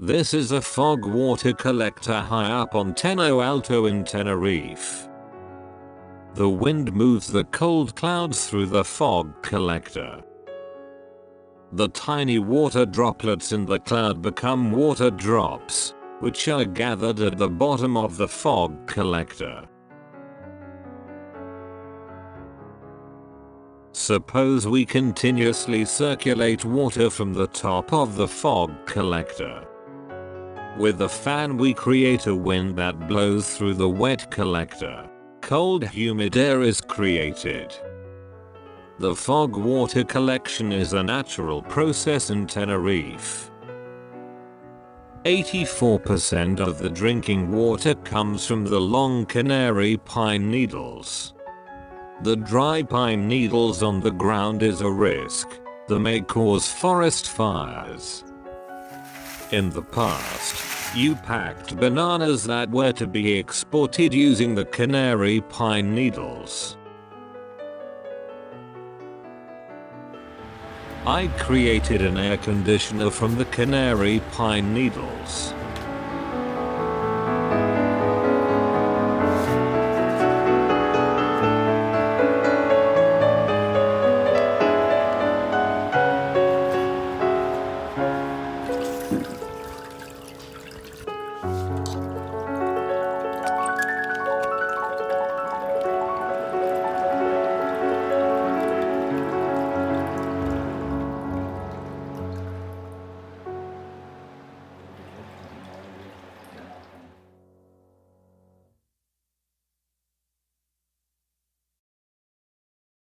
This is a fog water collector high up on TINO ALTO in Tenerife. The wind moves the cold clouds through the fog collector. The tiny water droplets in the cloud become water drops, which are gathered at the bottom of the fog collector. Suppose we continuously circulate water from the top of the fog collector. With a fan we create a wind that blows through the wet collector. Cold humid air is created. The fog water collection is a natural process in Tenerife. 84% of the drinking water comes from the long canary pine needles. The dry pine needles on the ground is a risk. They may cause forest fires. In the past, you packed bananas that were to be exported using the canary pine needles. I created an air conditioner from the canary pine needles.